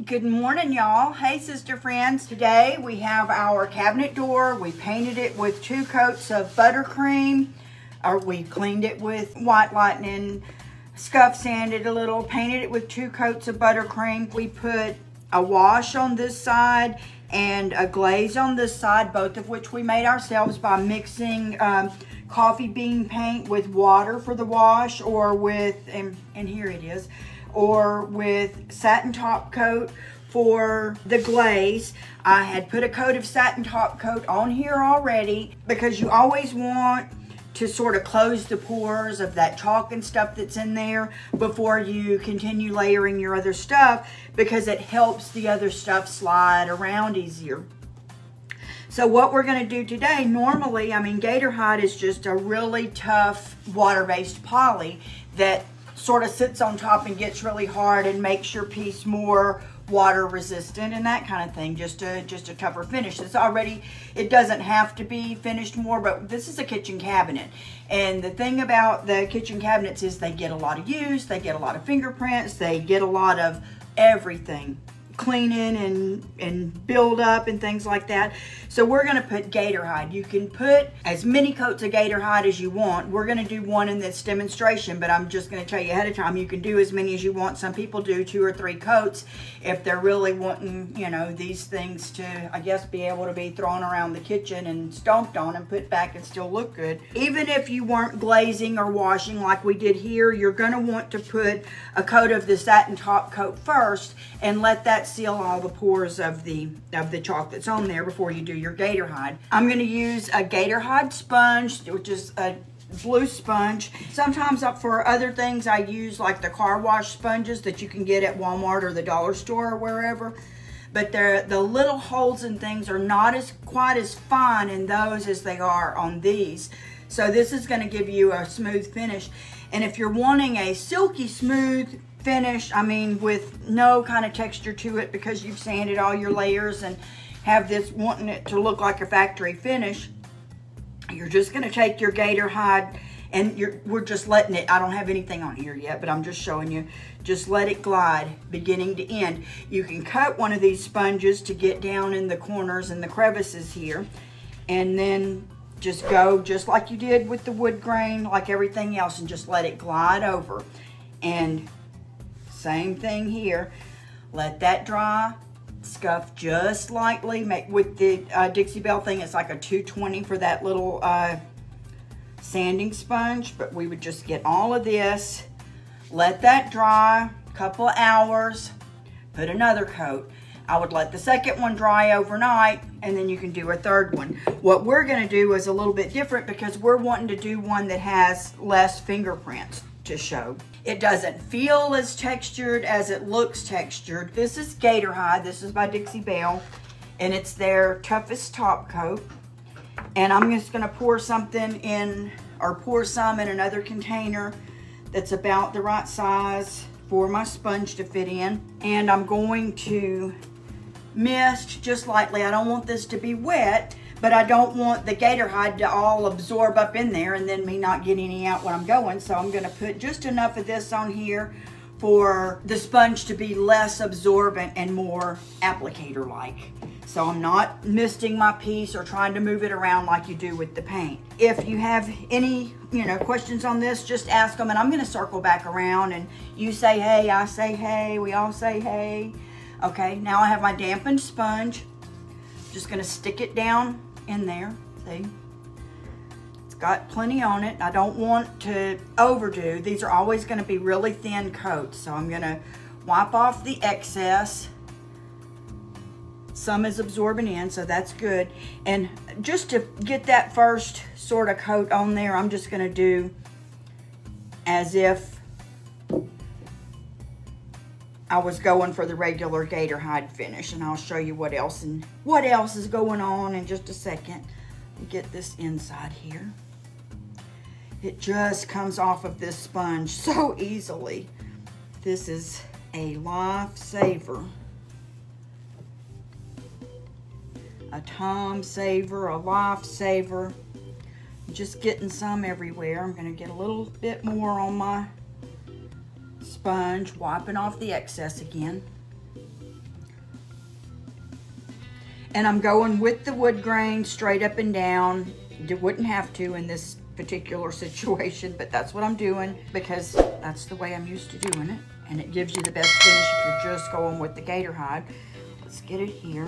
Good morning, y'all. Hey, sister friends. Today we have our cabinet door. We painted it with 2 coats of buttercream, or we cleaned it with white lightning, scuff sanded a little, painted it with 2 coats of buttercream. We put a wash on this side and a glaze on this side, both of which we made ourselves by mixing coffee bean paint with water for the wash, or with, and here it is, or with Satin Topcoat for the glaze. I had put a coat of Satin Topcoat on here already because you always want to sort of close the pores of that chalk and stuff that's in there before you continue layering your other stuff, because it helps the other stuff slide around easier. So what we're going to do today, normally, I mean, Gator Hide is just a really tough water-based poly that sort of sits on top and gets really hard and makes your piece more water resistant and that kind of thing. Just a tougher finish. It's already, it doesn't have to be finished more, but this is a kitchen cabinet. And the thing about the kitchen cabinets is they get a lot of use, they get a lot of fingerprints, they get a lot of everything, cleaning and build up and things like that. So we're going to put Gator Hide. You can put as many coats of Gator Hide as you want. We're going to do one in this demonstration, but I'm just going to tell you ahead of time, you can do as many as you want. Some people do 2 or 3 coats if they're really wanting, you know, these things to, I guess, be able to be thrown around the kitchen and stomped on and put back and still look good. Even if you weren't glazing or washing like we did here, you're going to want to put a coat of the Satin Topcoat first and let that seal all the pores of the chalk that's on there before you do your Gator Hide. I'm going to use a Gator Hide sponge, which is a blue sponge. Sometimes for other things I use like the car wash sponges that you can get at Walmart or the dollar store or wherever. But the little holes and things are not quite as fine in those as they are on these. So this is going to give you a smooth finish. And if you're wanting a silky smooth finish, I mean, with no kind of texture to it because you've sanded all your layers and have this wanting it to look like a factory finish, you're just going to take your Gator Hide and we're just letting it, I don't have anything on here yet, but I'm just showing you, just let it glide beginning to end. You can cut one of these sponges to get down in the corners and the crevices here, and then just go just like you did with the wood grain, like everything else, and just let it glide over. And same thing here, let that dry, scuff just lightly. Make with the Dixie Belle thing, it's like a 220 for that little sanding sponge, but we would just get all of this, let that dry a couple of hours, put another coat. I would let the second one dry overnight, and then you can do a third one. What we're going to do is a little bit different because we're wanting to do one that has less fingerprints to show. It doesn't feel as textured as it looks textured. This is Gator Hide. This is by Dixie Belle, and it's their toughest top coat. And I'm just going to pour something in, or pour some in another container that's about the right size for my sponge to fit in. And I'm going to mist just lightly. I don't want this to be wet, but I don't want the Gator Hide to all absorb up in there and then me not get any out when I'm going. So I'm going to put just enough of this on here for the sponge to be less absorbent and more applicator-like. So I'm not misting my piece or trying to move it around like you do with the paint. If you have any, questions on this, just ask them, and I'm going to circle back around, and you say hey, I say hey, we all say hey. Okay, now I have my dampened sponge. Just going to stick it down in there. See? It's got plenty on it. I don't want to overdo. These are always going to be really thin coats, so I'm going to wipe off the excess. Some is absorbing in, so that's good. And just to get that first sort of coat on there, I'm just going to do as if I was going for the regular Gator Hide finish, and I'll show you what else is going on in just a second. Let me get this inside here. It just comes off of this sponge so easily. This is a lifesaver. A time saver, a lifesaver. Just getting some everywhere. I'm going to get a little bit more on my sponge, wiping off the excess again. And I'm going with the wood grain straight up and down. You wouldn't have to in this particular situation, but that's what I'm doing because that's the way I'm used to doing it. And it gives you the best finish if you're just going with the Gator Hide. Let's get it here.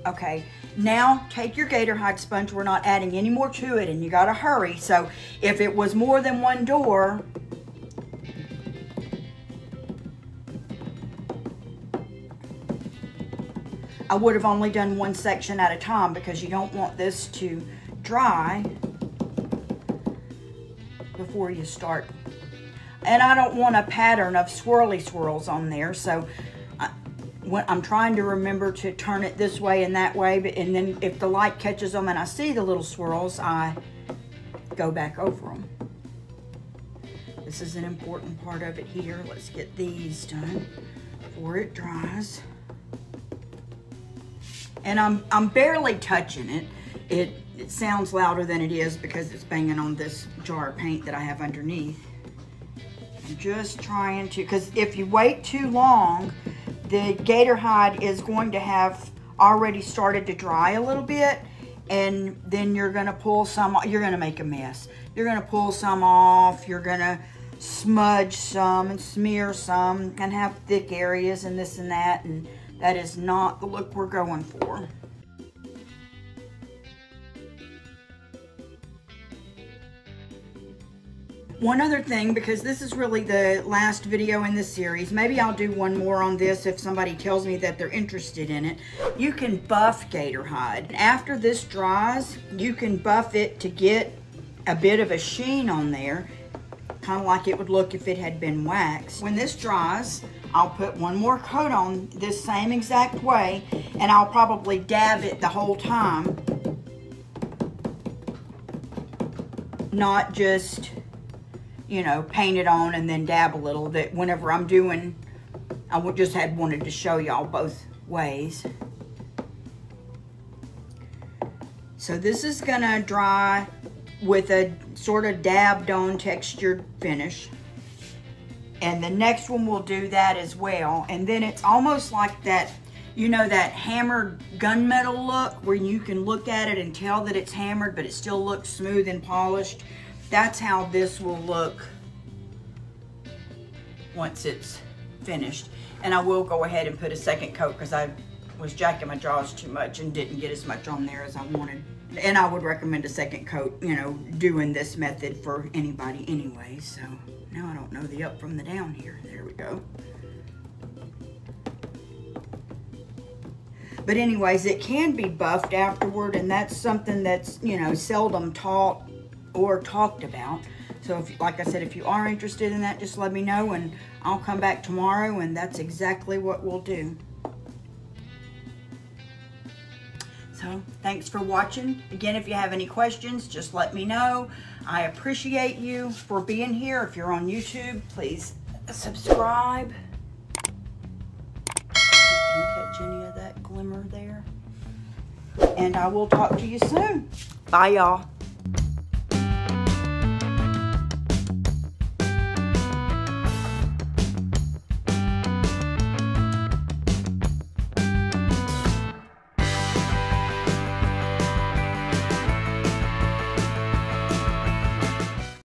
Okay, now take your Gator Hide sponge. We're not adding any more to it, and you gotta hurry. So if it was more than one door, I would have only done one section at a time because you don't want this to dry before you start. And I don't want a pattern of swirly swirls on there, so I'm trying to remember to turn it this way and that way, and then if the light catches them and I see the little swirls, I go back over them. This is an important part of it here. Let's get these done before it dries. And I'm barely touching it. It sounds louder than it is because it's banging on this jar of paint that I have underneath. I'm just trying to, because if you wait too long, the Gator Hide is going to have already started to dry a little bit, and then you're gonna pull some, you're gonna make a mess. You're gonna pull some off, you're gonna smudge some and smear some and have thick areas and this and that, and that is not the look we're going for. One other thing, because this is really the last video in this series, maybe I'll do one more on this if somebody tells me that they're interested in it. You can buff Gator Hide. After this dries, you can buff it to get a bit of a sheen on there, kind of like it would look if it had been waxed. When this dries, I'll put one more coat on this same exact way, and I'll probably dab it the whole time. Not just, you know, paint it on and then dab a little. That whenever I'm doing, I just had wanted to show y'all both ways. So this is gonna dry with a sort of dabbed on textured finish. And the next one will do that as well. And then it's almost like that, you know, that hammered gunmetal look where you can look at it and tell that it's hammered, but it still looks smooth and polished. That's how this will look once it's finished. And I will go ahead and put a second coat because I was jacking my jaws too much and didn't get as much on there as I wanted. And I would recommend a second coat, you know, doing this method for anybody anyway. So now I don't know the up from the down here. There we go. But anyways, it can be buffed afterward, and that's something that's, you know, seldom taught or talked about. So if, like I said, if you are interested in that, just let me know and I'll come back tomorrow and that's exactly what we'll do. So thanks for watching. Again, if you have any questions, just let me know. I appreciate you for being here. If you're on YouTube, please subscribe. You can catch any of that glimmer there. And I will talk to you soon. Bye, y'all.